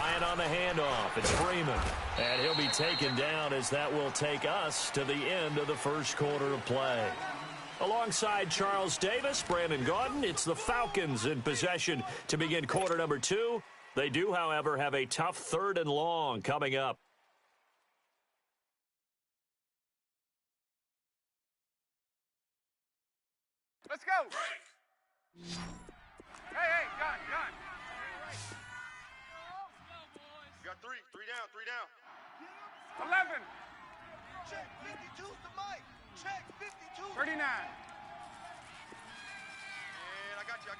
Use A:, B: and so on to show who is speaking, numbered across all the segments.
A: Ryan on the handoff. It's Freeman. And he'll be taken down as that will take us to the end of the first quarter of play. Alongside Charles Davis, Brandon Gaudin, it's the Falcons in possession to begin quarter number 2. They do, however, have a tough 3rd and long coming up.
B: Let's go. Hey, gun.
C: You got three down.
B: 11.
C: Check 52's the mic. Check 52.
B: 39.
C: And I got you.
B: Oh,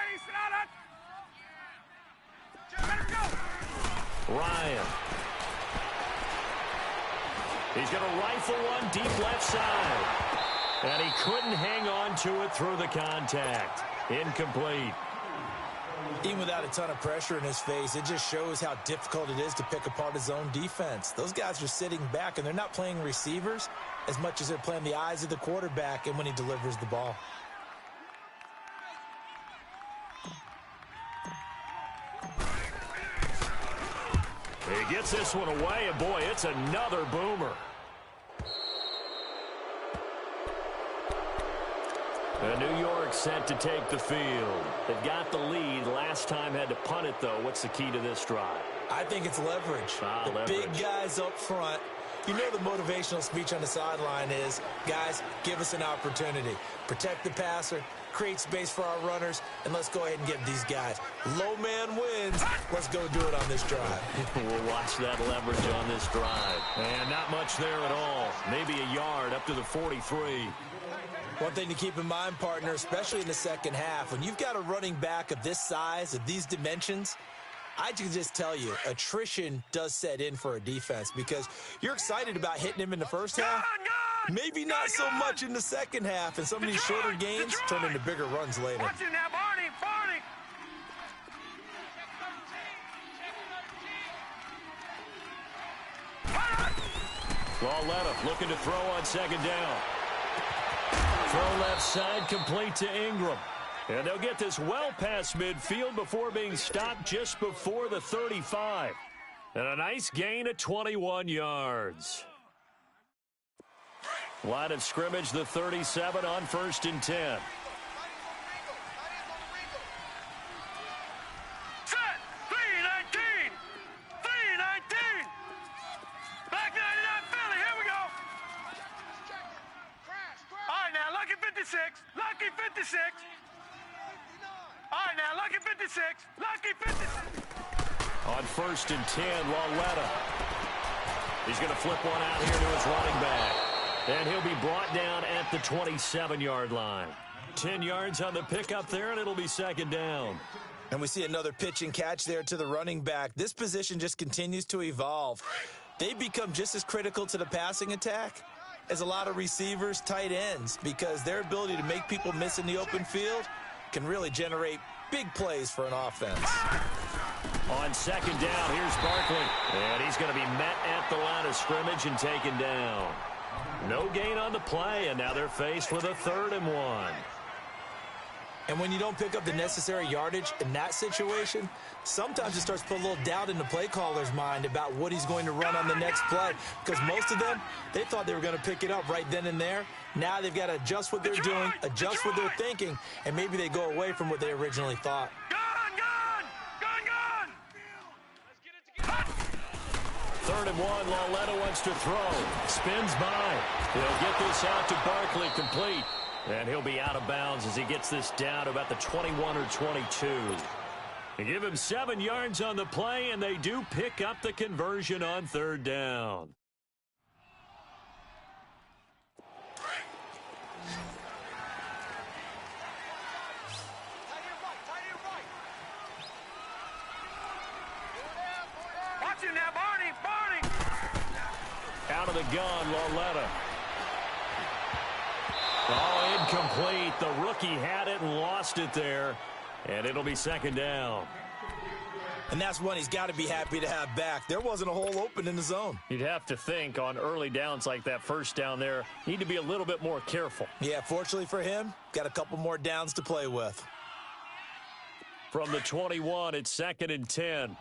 B: Eddie, sit out. Let him go.
A: Ryan. He's going to rifle one deep left side. And he couldn't hang on to it through the contact. Incomplete.
D: Even without a ton of pressure in his face, it just shows how difficult it is to pick apart his own defense. Those guys are sitting back, and they're not playing receivers as much as they're playing the eyes of the quarterback and when he delivers the ball.
A: He gets this one away, and boy, it's another boomer. And New York set to take the field. They've got the lead. Last time had to punt it, though. What's the key to this drive?
D: I think it's leverage.
A: Leverage.
D: Big guys up front. You know the motivational speech on the sideline is, guys, give us an opportunity. Protect the passer, create space for our runners, and let's go ahead and give these guys. Low man wins. Let's go do it on this drive.
A: We'll watch that leverage on this drive. And not much there at all. Maybe a yard up to the 43.
D: One thing to keep in mind, partner, especially in the second half, when you've got a running back of this size, of these dimensions, I can just tell you, attrition does set in for a defense because you're excited about hitting him in the first half. Maybe not so much in the second half, and some of these shorter gains turn into bigger runs later.
B: Watch it now, Barney.
A: Lauletta looking to throw on second down. Throw left side, complete to Ingram. And they'll get this well past midfield before being stopped just before the 35. And a nice gain of 21 yards. Line of scrimmage, the 37 on 1st and 10.
B: Set! 319! 319! Back 99 Philly, here we go! All right, now, lucky 56. Lucky 56. All right, now, lucky 56. Lucky 56.
A: On 1st and 10, Lauletta. He's going to flip one out here to his running back. And he'll be brought down at the 27-yard line. 10 yards on the pickup there, and it'll be second down.
D: And we see another pitch and catch there to the running back. This position just continues to evolve. They become just as critical to the passing attack as a lot of receivers, tight ends, because their ability to make people miss in the open field can really generate big plays for an offense.
A: On second down, here's Barkley. And he's going to be met at the line of scrimmage and taken down. No gain on the play, and now they're faced with a 3rd and 1.
D: And when you don't pick up the necessary yardage in that situation, sometimes it starts to put a little doubt in the play caller's mind about what he's going to run on the next play. Because most of them, they thought they were going to pick it up right then and there. Now they've got to adjust what they're doing, adjust what they're thinking, and maybe they go away from what they originally thought.
B: Gun!
A: 3rd and 1, Lauletta wants to throw. Spins by. He'll get this out to Barkley, complete. And he'll be out of bounds as he gets this down to about the 21 or 22. They give him 7 yards on the play, and they do pick up the conversion on 3rd down.
B: Watch it now, Barney!
A: Out of the gun, Lauletta. Oh, incomplete. The rookie had it and lost it there. And it'll be second down.
D: And that's one he's got to be happy to have back. There wasn't a hole open in the zone.
A: You'd have to think on early downs like that first down there, need to be a little bit more careful.
D: Yeah, fortunately for him, got a couple more downs to play with.
A: From the 21, it's 2nd and 10.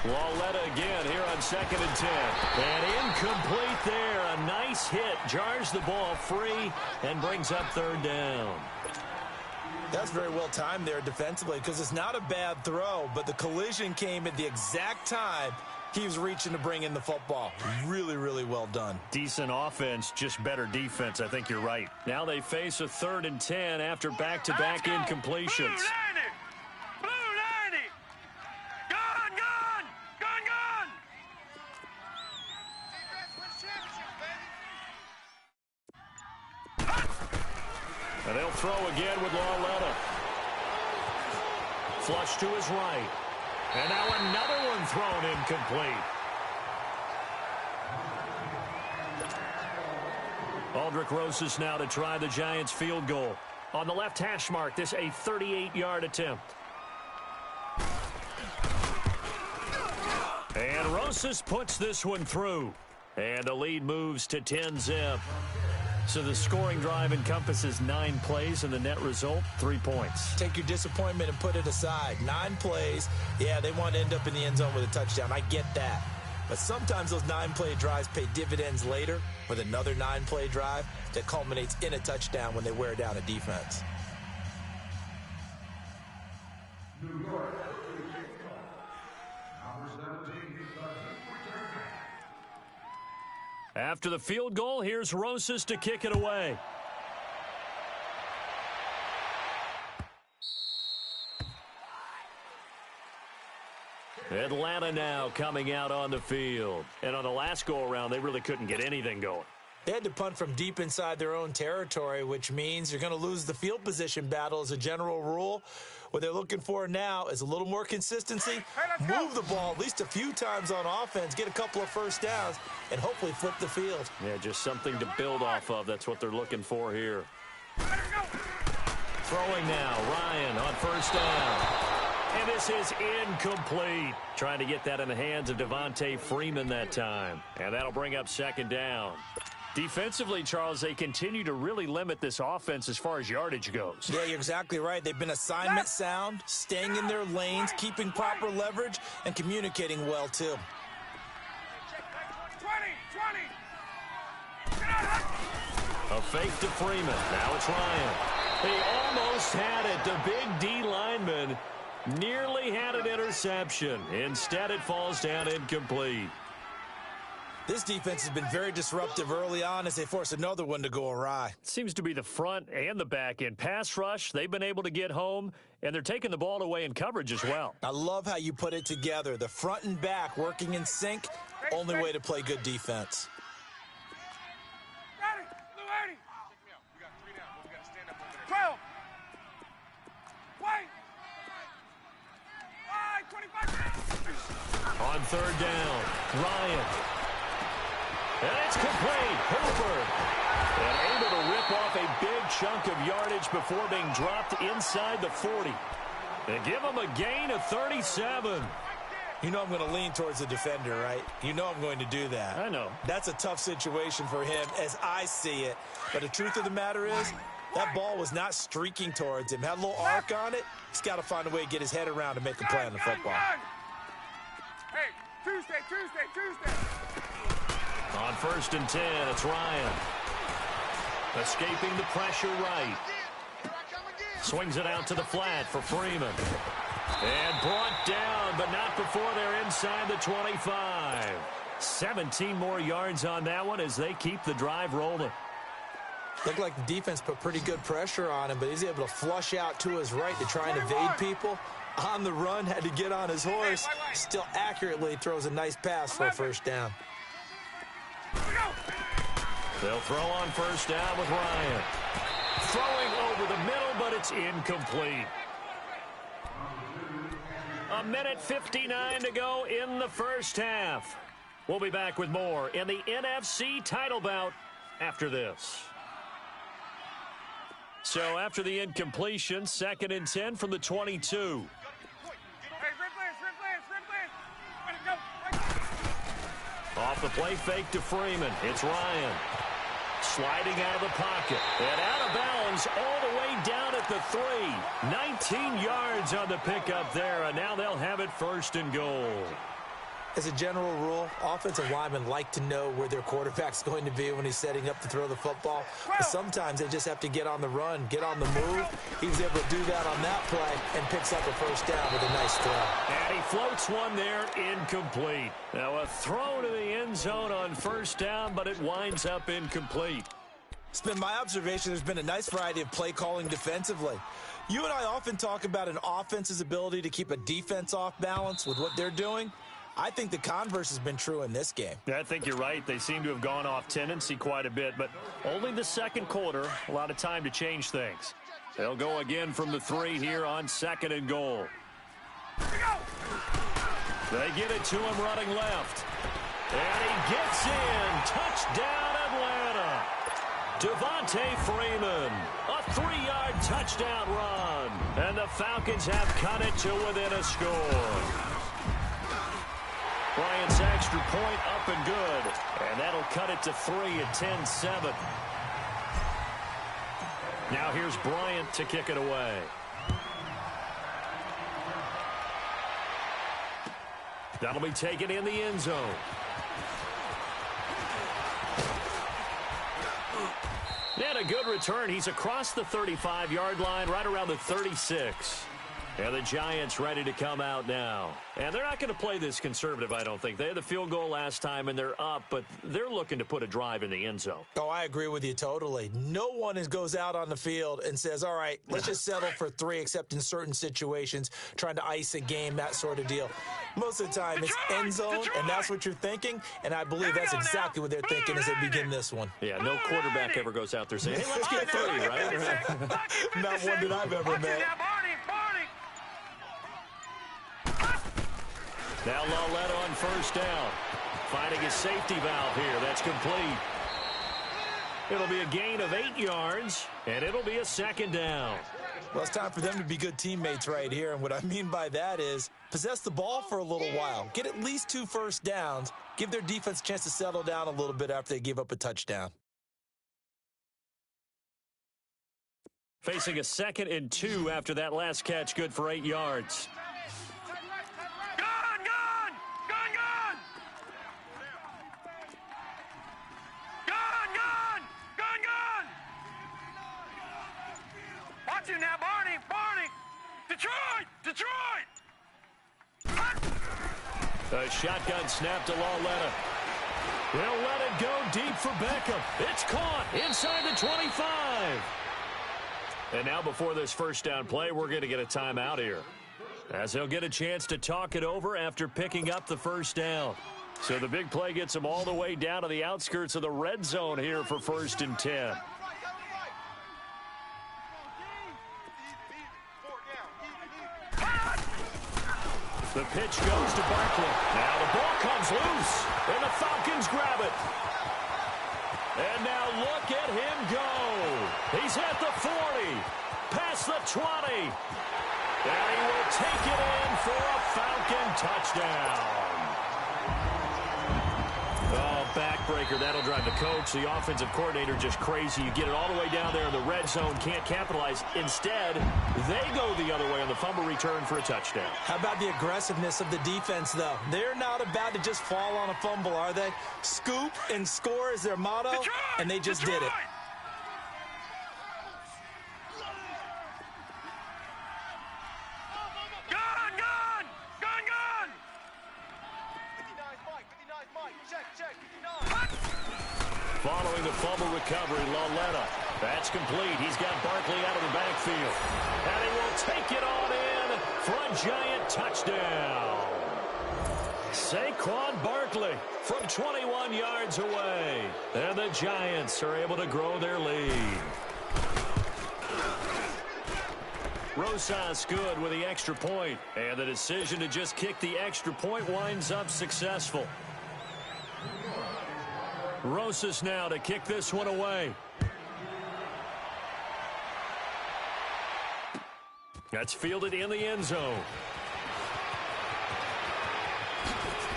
A: Lauletta again here on 2nd and 10. And incomplete there. A nice hit. Jars the ball free and brings up 3rd down.
D: That's very well timed there defensively because it's not a bad throw, but the collision came at the exact time he was reaching to bring in the football. Really, really well done.
A: Decent offense, just better defense. I think you're right. Now they face a 3rd and 10 after back-to-back incompletions.
B: Blue 90! Gone, gone! Gone, gone!
C: Defense wins championships, baby.
A: And they'll throw again with Lauletta. Flush to his right. And now another one thrown incomplete. Aldrich Rosas now to try the Giants field goal. On the left hash mark, this a 38-yard attempt. And Rosas puts this one through. And the lead moves to 10-zip. So the scoring drive encompasses 9 plays, and the net result, 3 points.
D: Take your disappointment and put it aside. 9 plays. Yeah, they want to end up in the end zone with a touchdown. I get that. But sometimes those 9-play drives pay dividends later with another 9-play drive that culminates in a touchdown when they wear down a defense.
A: After the field goal, here's Rosas to kick it away. Atlanta now coming out on the field. And on the last go-around, they really couldn't get anything going.
D: They had to punt from deep inside their own territory, which means you're going to lose the field position battle as a general rule. What they're looking for now is a little more consistency, move the ball at least a few times on offense, get a couple of first downs, and hopefully flip the field.
A: Yeah, just something to build off of. That's what they're looking for here. Throwing now, Ryan on 1st down. And this is incomplete. Trying to get that in the hands of Devontae Freeman that time. And that'll bring up 2nd down. Defensively, Charles, they continue to really limit this offense as far as yardage goes.
D: Yeah, you're exactly right. They've been assignment sound, staying in their lanes, keeping proper leverage, and communicating well, too.
B: 20!
A: A fake to Freeman. Now it's Ryan. He almost had it. The big D lineman nearly had an interception. Instead, it falls down incomplete.
D: This defense has been very disruptive early on as they force another one to go awry.
A: Seems to be the front and the back end. Pass rush, they've been able to get home, and they're taking the ball away in coverage as well.
D: I love how you put it together. The front and back working in sync, only way to play good defense.
B: Ready! Blue 80! Check me out. We got 3 now, but we got to stand up over there. 12! Wait! 25!
A: On 3rd down, Ryan. And it's complete. Hooper. And able to rip off a big chunk of yardage before being dropped inside the 40. And give him a gain of 37.
D: You know I'm going to lean towards the defender, right? You know I'm going to do that.
A: I know.
D: That's a tough situation for him as I see it. But the truth of the matter is, that ball was not streaking towards him. Had a little arc on it. He's got to find a way to get his head around to make a play on the football.
B: Hey, Tuesday.
A: On 1st and 10, it's Ryan. Escaping the pressure right. Swings it out to the flat for Freeman. And brought down, but not before they're inside the 25. 17 more yards on that one as they keep the drive rolling.
D: Looked like the defense put pretty good pressure on him, but he's able to flush out to his right to try and evade people. On the run, had to get on his horse. Still accurately throws a nice pass for a 1st down.
A: They'll throw on 1st down with Ryan. Throwing over the middle, but it's incomplete. 1:59 to go in the 1st half. We'll be back with more in the NFC title bout after this. So after the incompletion, 2nd and 10 from the 22. Off the play fake to Freeman. It's Ryan. Sliding out of the pocket. And out of bounds all the way down at the 3. 19 yards on the pickup there, and now they'll have it 1st and goal.
D: As a general rule, offensive linemen like to know where their quarterback's going to be when he's setting up to throw the football. But sometimes they just have to get on the run, get on the move. He was able to do that on that play and picks up a first down with a nice throw.
A: And he floats one there, incomplete. Now a throw to the end zone on first down, but it winds up incomplete.
D: It's been my observation there's been a nice variety of play calling defensively. You and I often talk about an offense's ability to keep a defense off balance with what they're doing. I think the converse has been true in this game.
A: Yeah, I think you're right. They seem to have gone off tendency quite a bit, but only the second quarter, a lot of time to change things. They'll go again from the 3 here on 2nd and goal. They get it to him running left. And he gets in. Touchdown, Atlanta. Devontae Freeman, a 3-yard touchdown run. And the Falcons have cut it to within a score. Bryant's extra point up and good. And that'll cut it to 3 at 10-7. Now here's Bryant to kick it away. That'll be taken in the end zone. And a good return. He's across the 35-yard line, right around the 36. And the Giants ready to come out now. And they're not going to play this conservative, I don't think. They had the field goal last time, and they're up, but they're looking to put a drive in the end zone.
D: Oh, I agree with you totally. No one goes out on the field and says, all right, let's just settle for 3, except in certain situations, trying to ice a game, that sort of deal. Most of the time, it's end zone, and that's what you're thinking, and I believe that's exactly what they're thinking as they begin this one.
A: Yeah, no quarterback ever goes out there saying, hey, let's get 3, right?
D: Not one that I've ever met.
A: Now Lauletta on first down. Finding his safety valve here. That's complete. It'll be a gain of 8 yards, and it'll be a 2nd down.
D: Well, it's time for them to be good teammates right here, and what I mean by that is possess the ball for a little while. Get at least 2 first downs. Give their defense a chance to settle down a little bit after they give up a touchdown.
A: Facing a 2nd and 2 after that last catch, good for 8 yards.
B: Now, Barney! Detroit!
A: A shotgun snap to Lauletta. They'll let it go deep for Beckham. It's caught inside the 25. And now before this first down play, we're going to get a timeout here, as they'll get a chance to talk it over after picking up the first down. So the big play gets them all the way down to the outskirts of the red zone here for 1st and 10. The pitch goes to Barkley. Now the ball comes loose, and the Falcons grab it. And now look at him go. He's at the 40, past the 20. And he will take it in for a Falcon touchdown. Oh, backbreaker. That'll drive the coach, the offensive coordinator, just crazy. You get it all the way down there in the red zone, can't capitalize. Instead, they go the other way on the fumble return for a touchdown.
D: How about the aggressiveness of the defense, though? They're not about to just fall on a fumble, are they? Scoop and score is their motto, and they just did it.
A: Following the fumble recovery, Lauletta. That's complete. He's got Barkley out of the backfield. And he will take it on in for a giant touchdown. Saquon Barkley from 21 yards away. And the Giants are able to grow their lead. Rosas good with the extra point. And the decision to just kick the extra point winds up successful. Rosas now to kick this one away. That's fielded in the end zone.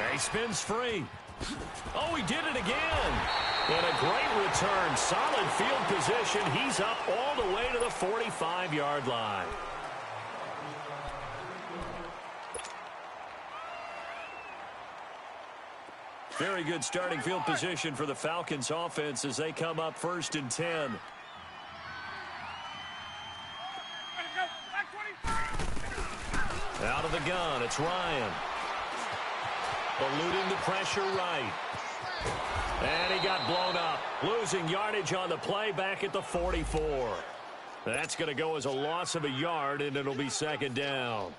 A: And he spins free. Oh, he did it again. And a great return. Solid field position. He's up all the way to the 45-yard line. Very good starting field position for the Falcons offense as they come up 1st and 10. Out of the gun, it's Ryan. Eluding the pressure right. And he got blown up. Losing yardage on the play back at the 44. That's going to go as a loss of a yard, and it'll be 2nd down.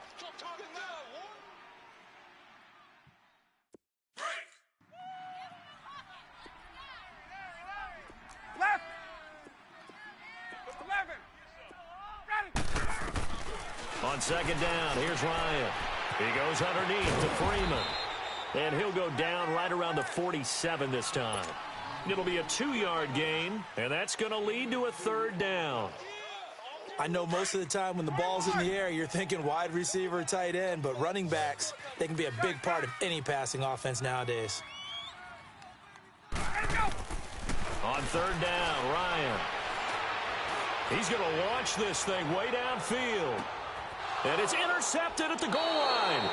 A: On 2nd down, here's Ryan. He goes underneath to Freeman. And he'll go down right around the 47 this time. It'll be a 2-yard gain, and that's going to lead to a 3rd down.
D: I know most of the time when the ball's in the air, you're thinking wide receiver, tight end, but running backs, they can be a big part of any passing offense nowadays.
A: On 3rd down, Ryan. He's going to launch this thing way downfield. And it's intercepted at the goal line.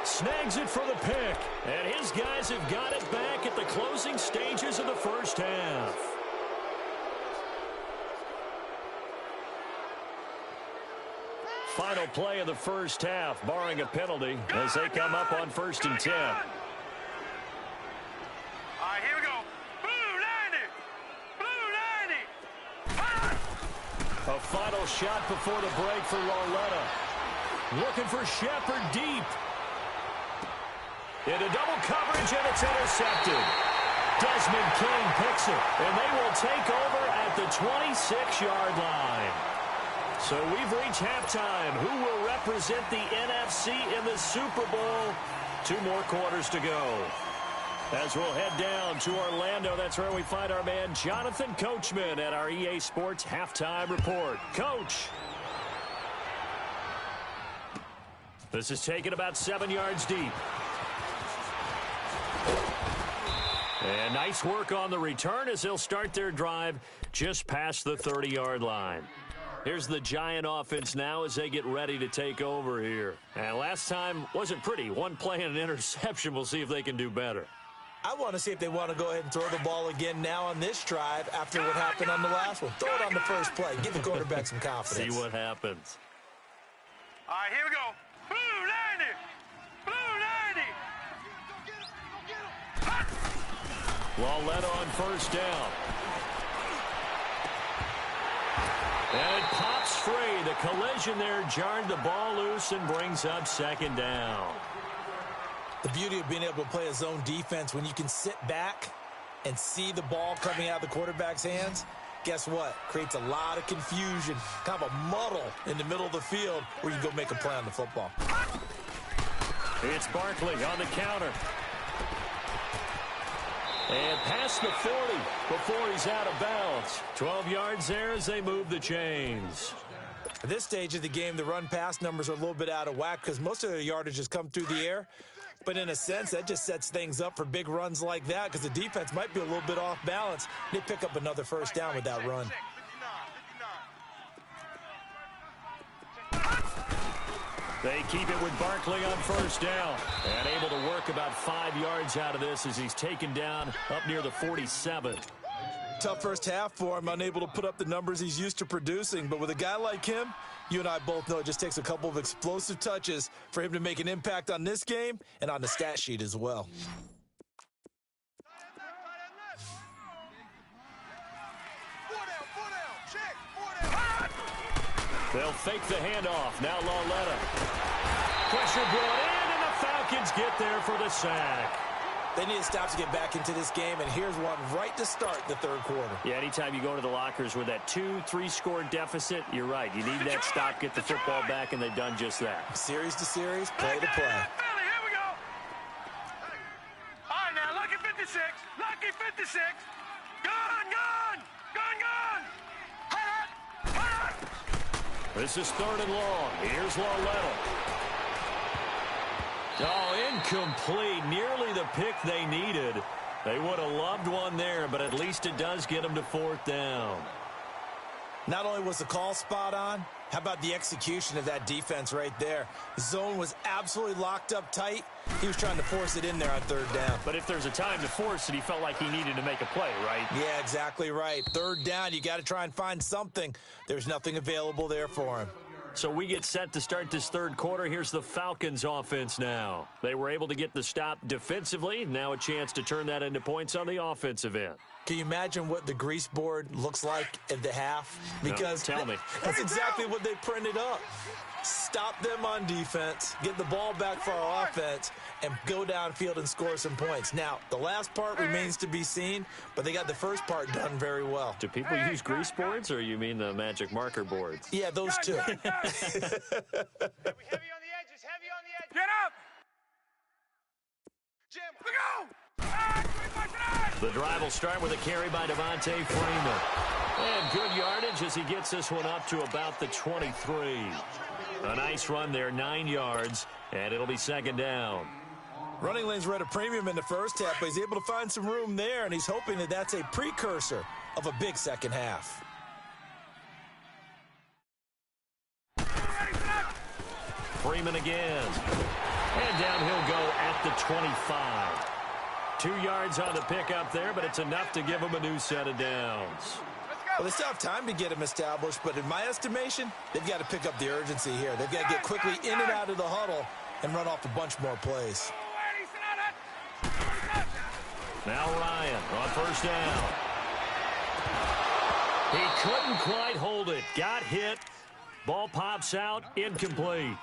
A: Snags it for the pick. And his guys have got it back at the closing stages of the 1st half. Final play of the 1st half, barring a penalty, as they come up on 1st and 10.
B: All right, here we go. Blue 90.
A: A final shot before the break for Lauletta. Looking for Shepard deep. Into double coverage, and it's intercepted. Desmond King picks it, and they will take over at the 26-yard line. So we've reached halftime. Who will represent the NFC in the Super Bowl? 2 more quarters to go. As we'll head down to Orlando, that's where we find our man Jonathan Coachman at our EA Sports Halftime Report. Coach. This is taken about 7 yards deep. And nice work on the return as they'll start their drive just past the 30-yard line. Here's the Giant offense now as they get ready to take over here. And last time wasn't pretty. 1 play and an interception. We'll see if they can do better.
D: I want to see if they want to go ahead and throw the ball again now on this drive after what happened on the last one. Throw it on the first play. Give the quarterback some confidence.
A: See what happens.
B: All right, here we go. Blue 90. Blue 90.
A: Lauletta on 1st down. And it pops free. The collision there jarred the ball loose and brings up 2nd down.
D: The beauty of being able to play a zone defense when you can sit back and see the ball coming out of the quarterback's hands, guess what? Creates a lot of confusion, kind of a muddle in the middle of the field where you can go make a play on the football.
A: It's Barkley on the counter. And past the 40 before he's out of bounds. 12 yards there as they move the chains.
D: At this stage of the game, the run-pass numbers are a little bit out of whack because most of the yardage has come through the air. But in a sense, that just sets things up for big runs like that because the defense might be a little bit off balance. They pick up another 1st down with that run.
A: They keep it with Barkley on 1st down. And able to work about 5 yards out of this as he's taken down up near the 47.
D: Tough 1st half for him, unable to put up the numbers he's used to producing. But with a guy like him, you and I both know it just takes a couple of explosive touches for him to make an impact on this game and on the stat sheet as well.
A: They'll fake the handoff. Now Lauletta. Pressure brought in, and the Falcons get there for the sack.
D: They need to stop to get back into this game, and here's one right to start the 3rd quarter.
A: Yeah, anytime you go to the lockers with that 2-3 score deficit, you're right. You need that stop, get the football back, and they've done just that.
D: Series to series, play to play.
B: Here we go. All right, now, lucky 56. Lucky 56. Gun. Hut.
A: This is 3rd and long. Here's Lauletta. Oh, incomplete. Nearly the pick they needed. They would have loved one there, but at least it does get them to 4th down.
D: Not only was the call spot on, how about the execution of that defense right there? The zone was absolutely locked up tight. He was trying to force it in there on third down.
A: But if there's a time to force it, he felt like he needed to make a play, right?
D: Yeah, exactly right. Third down, you got to try and find something. There's nothing available there for him.
A: So we get set to start this third quarter. Here's the Falcons offense now. They were able to get the stop defensively. Now a chance to turn that into points on the offensive end.
D: Can you imagine what the grease board looks like at the half? Because
A: no, tell me.
D: That's exactly what they printed up. Stop them on defense, get the ball back for our offense, and go downfield and score some points. Now, the last part remains to be seen, but they got the first part done very well.
A: Do people use grease boards, or you mean the magic marker boards?
D: Yeah, those two.
B: Heavy on the edges, heavy on the edges. Get up! Jim, we go!
A: The drive will start with a carry by Devontae Freeman. And good yardage as he gets this one up to about the 23. A nice run there, 9 yards, and it'll be second down.
D: Running lanes were at a premium in the first half, but he's able to find some room there, and he's hoping that that's a precursor of a big second half.
A: Freeman again. And down he'll go at the 25. 2 yards on the pickup there, but it's enough to give him a new set of downs.
D: Well, they still have time to get him established, but in my estimation, they've got to pick up the urgency here. They've got to get quickly in and out of the huddle and run off a bunch more plays.
A: Now Ryan on first down. He couldn't quite hold it. Got hit. Ball pops out. Incomplete.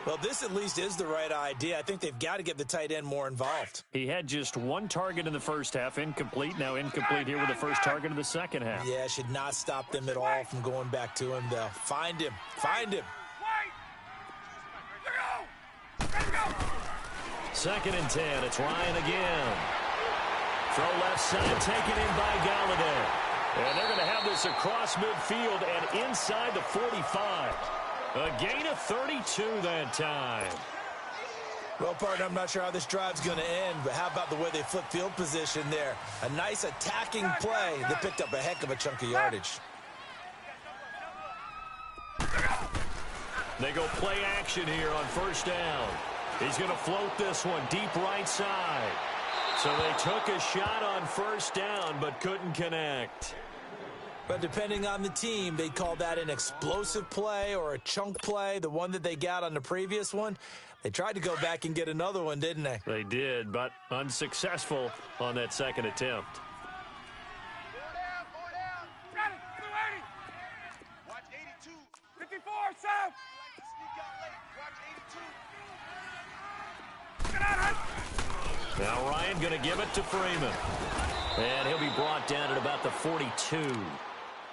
D: Well, this at least is the right idea. I think they've got to get the tight end more involved.
A: He had just 1 target in the first half, incomplete. Now incomplete here with the first target of the second half.
D: Yeah, should not stop them at all from going back to him, though. Find him. Find him.
A: Second and 10. It's Ryan again. Throw left side, taken in by Galladay. And they're going to have this across midfield and inside the 45. A gain of 32 that time.
D: Well, partner, I'm not sure how this drive's going to end, but how about the way they flip field position there? A nice attacking play that picked up a heck of a chunk of yardage.
A: They go play action here on first down. He's going to float this one deep right side. So they took a shot on first down but couldn't connect.
D: But depending on the team, they'd call that an explosive play or a chunk play. The one that they got on the previous one, they tried to go back and get another one, didn't they?
A: They did, but unsuccessful on that second attempt.
B: 4 down. Got it. 280. Watch 82. 54, Sam. Sneak out late. Watch 82. Get out, Hunt.
A: Now Ryan going to give it to Freeman. And he'll be brought down at about the 42.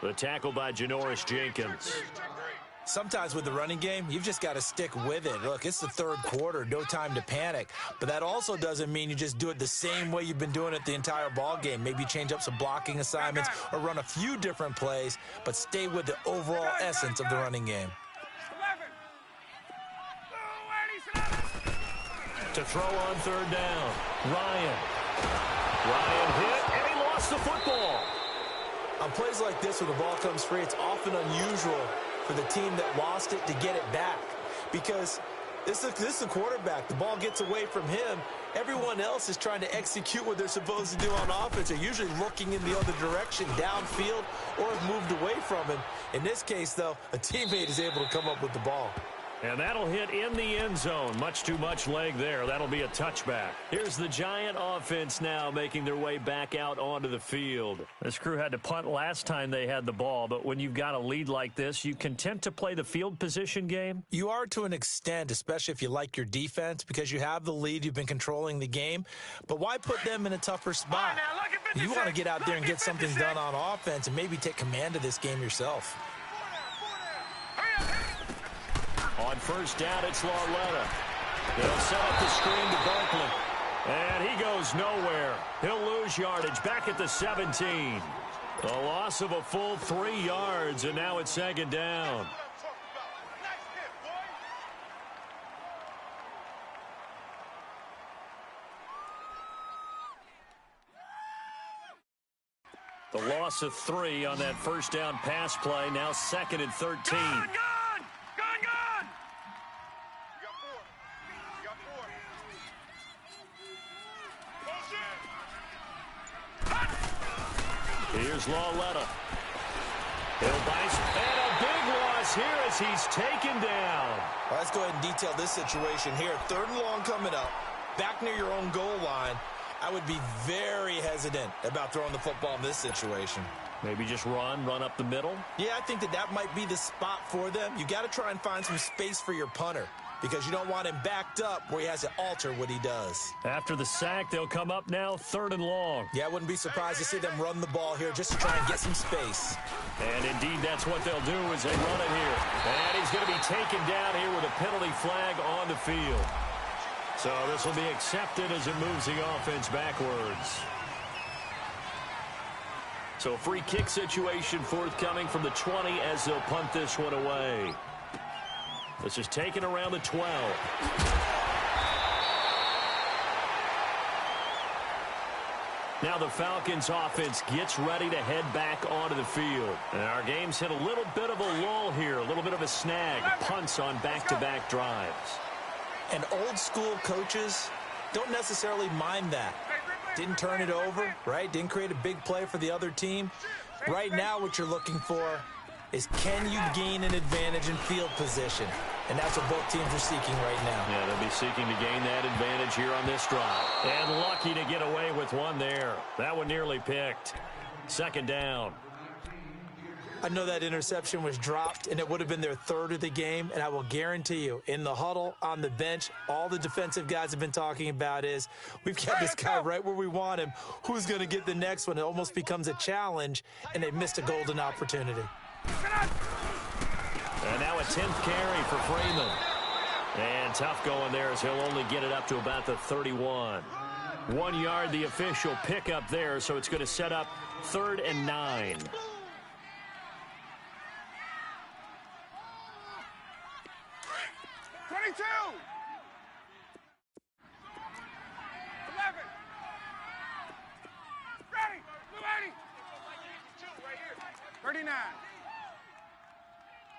A: The tackle by Janoris Jenkins.
D: Sometimes with the running game, you've just got to stick with it. Look, it's the third quarter, no time to panic. But that also doesn't mean you just do it the same way you've been doing it the entire ball game. Maybe change up some blocking assignments or run a few different plays, but stay with the overall essence of the running game.
B: 11.
A: To throw on third down, Ryan hit, and he lost the football.
D: On plays like this where the ball comes free, it's often unusual for the team that lost it to get it back because this is the quarterback. The ball gets away from him. Everyone else is trying to execute what they're supposed to do on offense. They're usually looking in the other direction, downfield, or have moved away from him. In this case, though, a teammate is able to come up with the ball.
A: And that'll hit in the end zone. Much too much leg there. That'll be a touchback. Here's the Giant offense now making their way back out onto the field. This crew had to punt last time they had the ball, but when you've got a lead like this, you content to play the field position game?
D: You are to an extent, especially if you like your defense, because you have the lead, you've been controlling the game. But why put them in a tougher spot? You want to get out there and get something done on offense and maybe take command of this game yourself.
A: On first down, it's Lauletta. They'll set up the screen to Barkley. And he goes nowhere. He'll lose yardage back at the 17. A loss of a full 3 yards, and now it's second down. The loss of 3 on that first down pass play. Now 2nd and 13.
B: Gone!
A: Here's Lawletta. He'll bite, and a big loss here as he's taken down.
D: Well, let's go ahead and detail this situation here. 3rd and long coming up, back near your own goal line. I would be very hesitant about throwing the football in this situation.
A: Maybe just run up the middle?
D: Yeah, I think that might be the spot for them. You got to try and find some space for your punter because you don't want him backed up where he has to alter what he does.
A: After the sack, they'll come up now 3rd and long.
D: Yeah, I wouldn't be surprised to see them run the ball here just to try and get some space.
A: And indeed, that's what they'll do as they run it here. And he's going to be taken down here with a penalty flag on the field. So this will be accepted as it moves the offense backwards. So a free kick situation forthcoming from the 20 as they'll punt this one away. This is taken around the 12. Now the Falcons offense gets ready to head back onto the field. And our game's hit a little bit of a lull here, a little bit of a snag. Punts on back-to-back drives.
D: And old school coaches don't necessarily mind that. Didn't turn it over, right? Didn't create a big play for the other team. Right now what you're looking for is can you gain an advantage in field position? And that's what both teams are seeking right now.
A: Yeah, they'll be seeking to gain that advantage here on this drive. And lucky to get away with one there. That one nearly picked. 2nd down.
D: I know that interception was dropped, and it would have been their 3rd of the game, and I will guarantee you, in the huddle, on the bench, all the defensive guys have been talking about is, we've got this guy right where we want him. Who's going to get the next one? It almost becomes a challenge, and they missed a golden opportunity.
A: And now a 10th carry for Freeman. And tough going there as he'll only get it up to about the 31. 1 yard, the official pickup there, so it's going to set up 3rd and 9.
B: 22! 11! Ready! Blue 80! 39.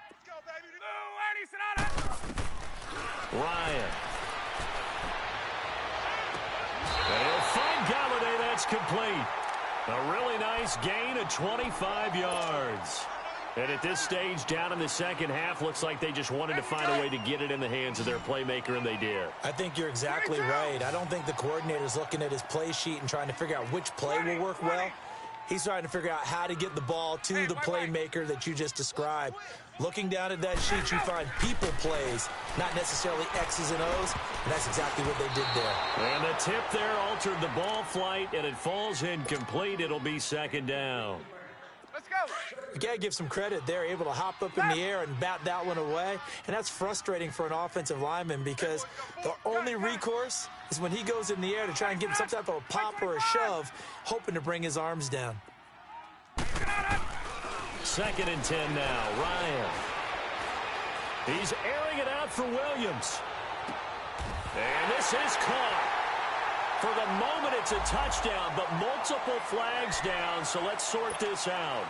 C: Let's go, baby.
B: Blue 80, Sonata!
A: Ryan. And he'll find Galladay. That's complete. A really nice gain of 25 yards. And at this stage, down in the second half, looks like they just wanted to find a way to get it in the hands of their playmaker, and they did.
D: I think you're exactly right. I don't think the coordinator's looking at his play sheet and trying to figure out which play will work well. He's trying to figure out how to get the ball to the playmaker that you just described. Looking down at that sheet, you find people plays, not necessarily X's and O's, and that's exactly what they did there.
A: And the tip there altered the ball flight, and it falls incomplete. It'll be 2nd down.
B: Let's go.
D: You got to give some credit. They're able to hop up in the air and bat that one away, and that's frustrating for an offensive lineman because the only recourse is when he goes in the air to try and get some type of a pop or a shove, hoping to bring his arms down.
A: 2nd and 10 now. Ryan. He's airing it out for Williams. And this is caught. For the moment, it's a touchdown, but multiple flags down, so let's sort this out.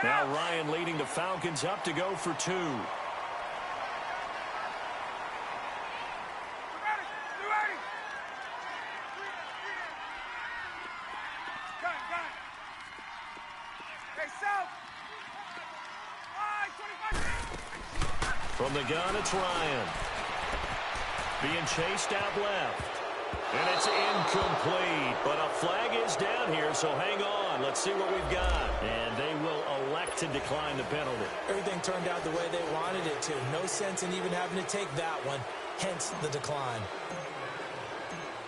A: Now Ryan leading the Falcons up to go for 2. From the gun, it's Ryan. Being chased out left. And it's incomplete. But a flag is down here, so hang on. Let's see what we've got. And they will elect to decline the penalty.
D: Everything turned out the way they wanted it to. No sense in even having to take that one. Hence the decline.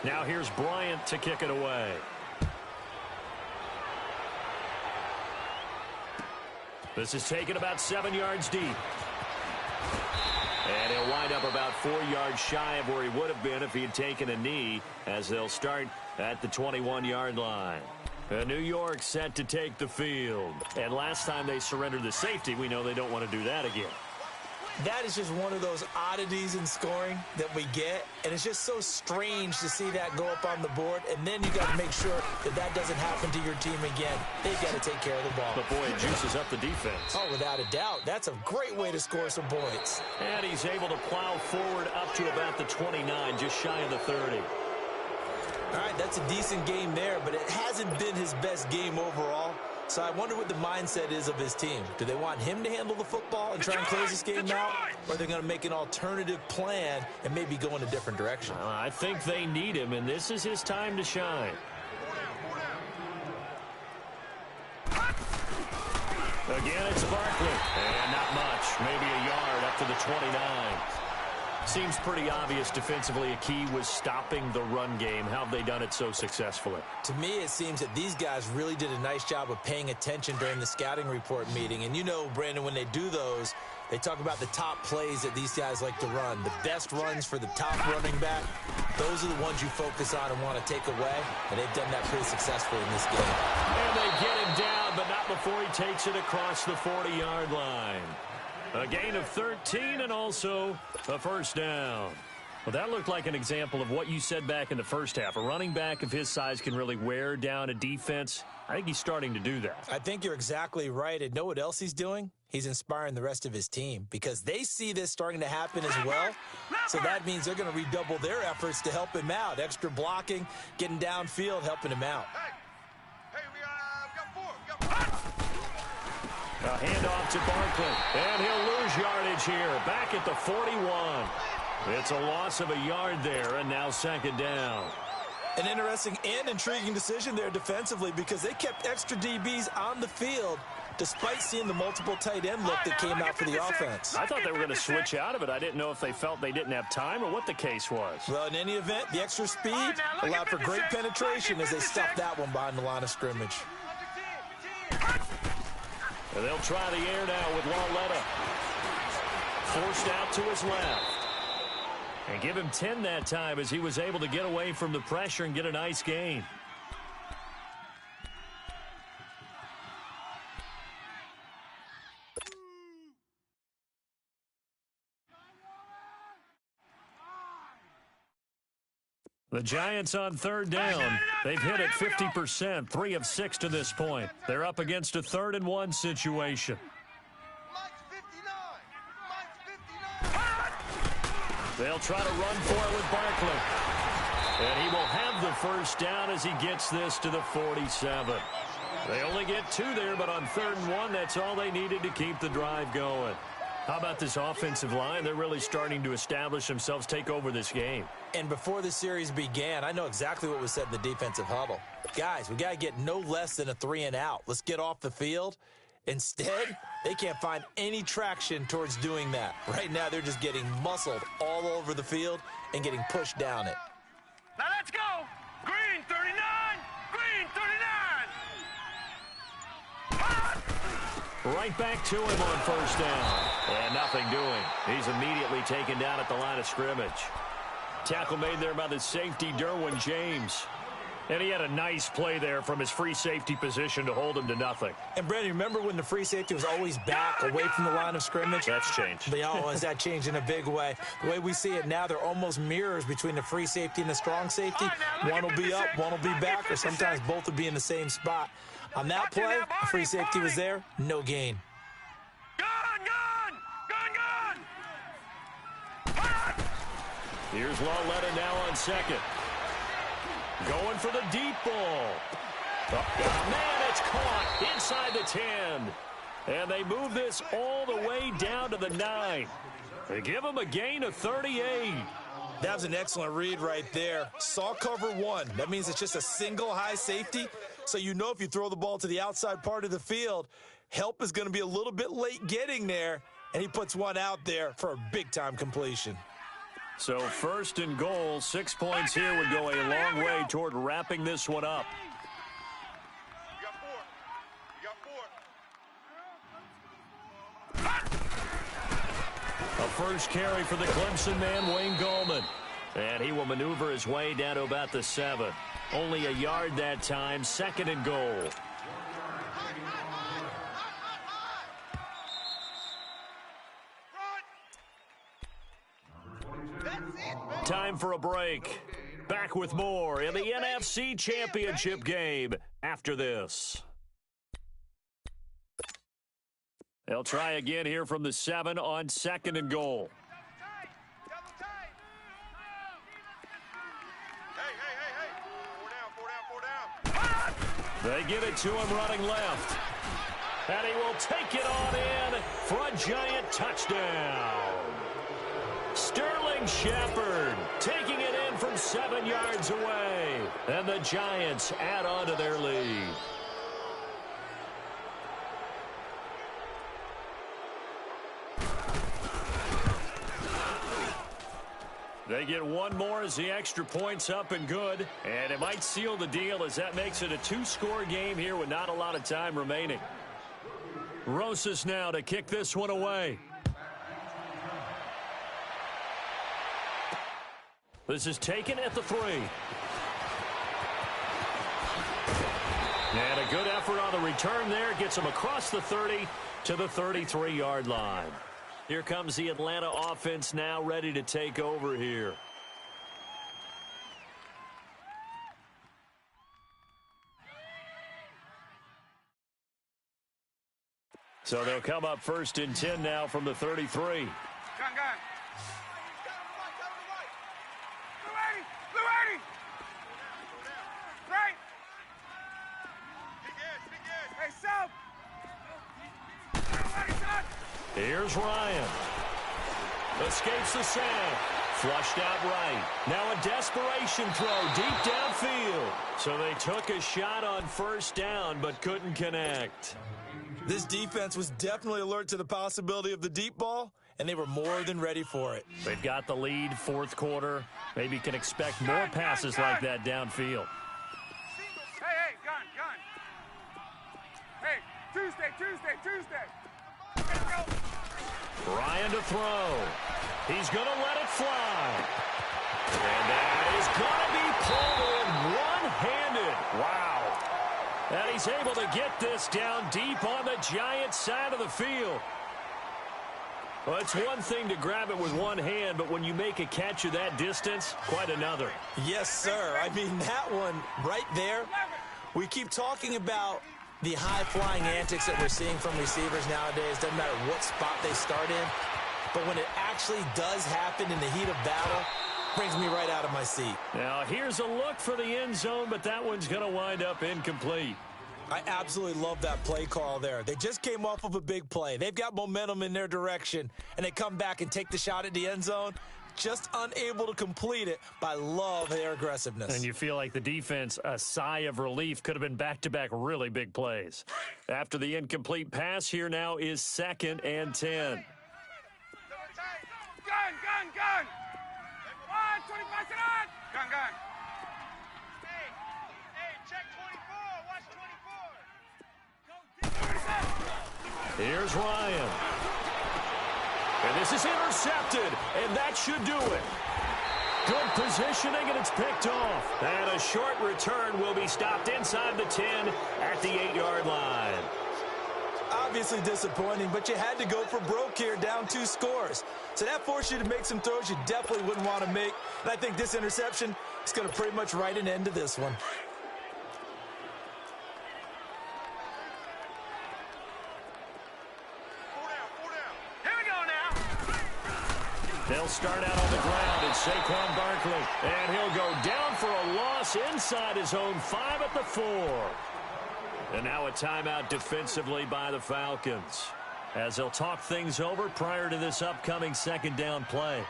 A: Now here's Bryant to kick it away. This is taken about 7 yards deep. And he'll wind up about 4 yards shy of where he would have been if he had taken a knee, as they'll start at the 21-yard line. New York set to take the field. And last time they surrendered the safety, we know they don't want to do that again.
D: That is just one of those oddities in scoring that we get, and it's just so strange to see that go up on the board, and then you got to make sure that that doesn't happen to your team again. They've got to take care of the ball.
A: But, boy, it juices up the defense.
D: Oh, without a doubt. That's a great way to score some points.
A: And he's able to plow forward up to about the 29, just shy of the 30.
D: All right, that's a decent game there, but it hasn't been his best game overall. So I wonder what the mindset is of his team. Do they want him to handle the football and try and close this game out? Or are they going to make an alternative plan and maybe go in a different direction?
A: I think they need him, and this is his time to shine. Again, it's Barkley. And not much. Maybe a yard up to the 29. Seems pretty obvious defensively a key was stopping the run game. How have they done it so successfully?
D: To me, it seems that these guys really did a nice job of paying attention during the scouting report meeting. And you know, Brandon, when they do those, they talk about the top plays that these guys like to run. The best runs for the top running back, those are the ones you focus on and want to take away. And they've done that pretty successfully in this game.
A: And they get him down, but not before he takes it across the 40-yard line. A gain of 13 and also a first down. Well, that looked like an example of what you said back in the first half. A running back of his size can really wear down a defense. I think he's starting to do that.
D: I think you're exactly right. And know what else he's doing? He's inspiring the rest of his team because they see this starting to happen as well. So that means they're going to redouble their efforts to help him out. Extra blocking, getting downfield, helping him out.
C: Hey, we got four. We got four.
A: A handoff to Barkley, and he'll lose yardage here, back at the 41. It's a loss of a yard there, and now second down.
D: An interesting and intriguing decision there defensively because they kept extra DBs on the field despite seeing the multiple tight end look that came out for the offense.
A: I thought they were going to switch out of it. I didn't know if they felt they didn't have time or what the case was.
D: Well, in any event, the extra speed allowed for great penetration as they stuffed that one behind the line of scrimmage.
A: And they'll try the air now with Lauletta. Forced out to his left. And give him 10 that time as he was able to get away from the pressure and get a nice gain. The Giants on third down. They've hit it 50%, 3 of 6 to this point. They're up against a 3rd and 1 situation. They'll try to run for it with Barkley. And he will have the first down as he gets this to the 47. They only get 2 there, but on 3rd and 1, that's all they needed to keep the drive going. How about this offensive line? They're really starting to establish themselves, take over this game.
D: And before the series began, I know exactly what was said in the defensive huddle. Guys, we got to get no less than a 3 and out. Let's get off the field. Instead, they can't find any traction towards doing that. Right now, they're just getting muscled all over the field and getting pushed down it.
B: Now let's go. Green 39. Green 39.
A: Right back to him on first down. And nothing doing. He's immediately taken down at the line of scrimmage. Tackle made there by the safety, Derwin James. And he had a nice play there from his free safety position to hold him to nothing.
D: And, Brandon, remember when the free safety was always back away from the line of scrimmage?
A: That's changed.
D: That changed in a big way. The way we see it now, they're almost mirrors between the free safety and the strong safety. One will be up, one will be back, or sometimes both will be in the same spot. On that play, the free safety was there, no gain.
A: Here's Lauletta now on second. Going for the deep ball. Oh, man, it's caught inside the 10. And they move this all the way down to the 9. They give him a gain of 38.
D: That was an excellent read right there. Saw cover 1. That means it's just a single high safety. So you know if you throw the ball to the outside part of the field, help is going to be a little bit late getting there. And he puts one out there for a big-time completion.
A: So 1st and goal, 6 points here would go a long way toward wrapping this one up. A first carry for the Clemson man, Wayne Gallman. And he will maneuver his way down to about the 7. Only a yard that time, 2nd and goal. for a break. Back with more in the NFC Championship game after this. They'll try again here from the 7 on 2nd and goal. They get it to him running left. And he will take it on in for a giant touchdown. Sterling Shepard taking it in from 7 yards away. And the Giants add on to their lead. They get one more as the extra point's up and good. And it might seal the deal as that makes it a 2-score game here with not a lot of time remaining. Rosas now to kick this one away. This is taken at the 3. And a good effort on the return there. Gets him across the 30 to the 33-yard line. Here comes the Atlanta offense now ready to take over here. So they'll come up 1st and 10 now from the 33.
B: Gun. Blue 80. Right. Hey, Sub.
A: Here's Ryan. Escapes the sack. Flushed out right. Now a desperation throw deep downfield. So they took a shot on 1st down but couldn't connect.
D: This defense was definitely alert to the possibility of the deep ball, and they were more than ready for it.
A: They've got the lead 4th quarter. Maybe can expect more passes like that downfield.
B: Hey, gun. Hey, Tuesday. Let's go.
A: Ryan to throw. He's going to let it fly. And that is going to be pulled in one-handed. Wow. And he's able to get this down deep on the Giants side of the field. Well, it's one thing to grab it with one hand, but when you make a catch of that distance, quite another.
D: Yes, sir. I mean, that one right there, we keep talking about the high-flying antics that we're seeing from receivers nowadays. Doesn't matter what spot they start in. But when it actually does happen in the heat of battle, brings me right out of my seat.
A: Now, here's a look for the end zone, but that one's going to wind up incomplete.
D: I absolutely love that play call there. They just came off of a big play. They've got momentum in their direction, and they come back and take the shot at the end zone. Just unable to complete it, but I love their aggressiveness.
A: And you feel like the defense, a sigh of relief, could have been back-to-back really big plays. After the incomplete pass, here now is 2nd and 10.
B: Gun. 125 it on. Gun. Hey, check 24. Watch 24.
A: Here's Ryan. And this is intercepted, and that should do it. Good positioning, and it's picked off. And a short return will be stopped inside the 10 at the 8-yard line.
D: Obviously disappointing, but you had to go for broke here, down 2 scores. So that forced you to make some throws you definitely wouldn't want to make. And I think this interception is going to pretty much write an end to this one.
A: They'll start out on the ground. It's Saquon Barkley. And he'll go down for a loss inside his own 5 at the 4. And now a timeout defensively by the Falcons, as they'll talk things over prior to this upcoming 2nd down play.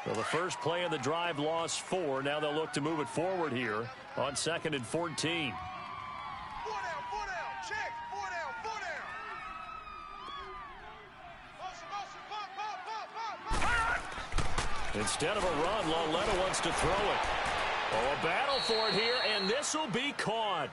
A: Well, the first play of the drive lost 4. Now they'll look to move it forward here on 2nd and 14.
C: 4 down. Check. 4 down. Motion.
A: Instead of a run, Lauletta wants to throw it. Oh, a battle for it here, and this will be caught.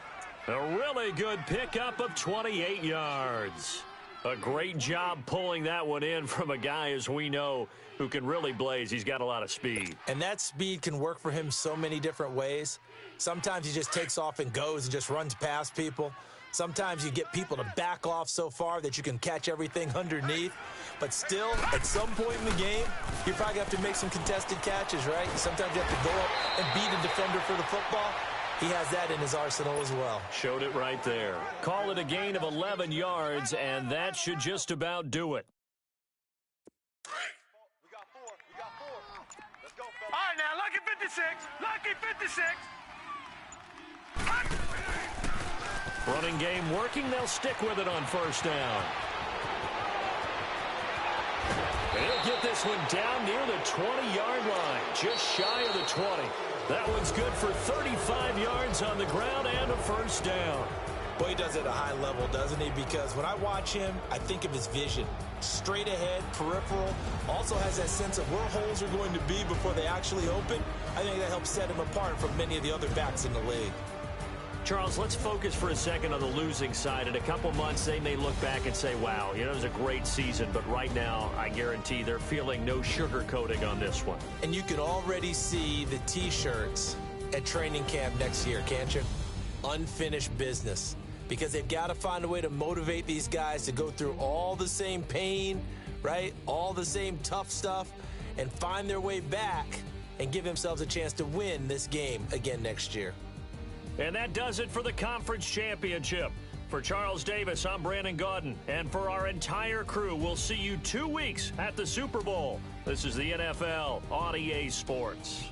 A: A really good pickup of 28 yards. A great job pulling that one in from a guy, as we know, who can really blaze. He's got a lot of speed.
D: And that speed can work for him so many different ways. Sometimes he just takes off and goes and just runs past people. Sometimes you get people to back off so far that you can catch everything underneath. But still, at some point in the game, you're probably going to have to make some contested catches, right? Sometimes you have to go up and beat a defender for the football. He has that in his arsenal as well.
A: Showed it right there. Call it a gain of 11 yards, and that should just about do it.
C: We got four. Let's go, fellas.
B: All right, now, lucky 56. Lucky 56.
A: Running game working. They'll stick with it on first down. And he'll get this one down near the 20-yard line, just shy of the 20. That one's good for 35 yards on the ground and a first down.
D: Boy, he does it at a high level, doesn't he? Because when I watch him, I think of his vision. Straight ahead, peripheral, also has that sense of where holes are going to be before they actually open. I think that helps set him apart from many of the other backs in the league.
A: Charles, let's focus for a second on the losing side. In a couple months, they may look back and say, wow, it was a great season. But right now, I guarantee they're feeling no sugarcoating on this one.
D: And you can already see the T-shirts at training camp next year, can't you? Unfinished business. Because they've got to find a way to motivate these guys to go through all the same pain, right? All the same tough stuff, and find their way back and give themselves a chance to win this game again next year.
A: And that does it for the conference championship. For Charles Davis, I'm Brandon Gaudin. And for our entire crew, we'll see you 2 weeks at the Super Bowl. This is the NFL on EA Sports.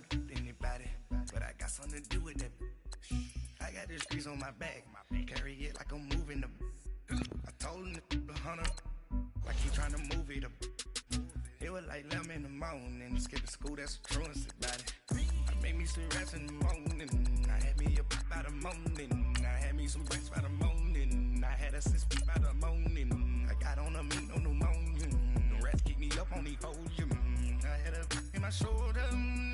E: never anybody, but I got something to do with that. I got this grease on my back, carry it like I'm moving the. I told him to 100, like he trying to move it up. It was like 11 in the morning, skipping school, that's a truancy about it. I made me some rats in the morning, I had me a pop by the morning, I had me some rats by the morning, I had a sis by the morning, I got on a meat, no pneumonia, the rats keep me up on the podium, I had a in my shoulder.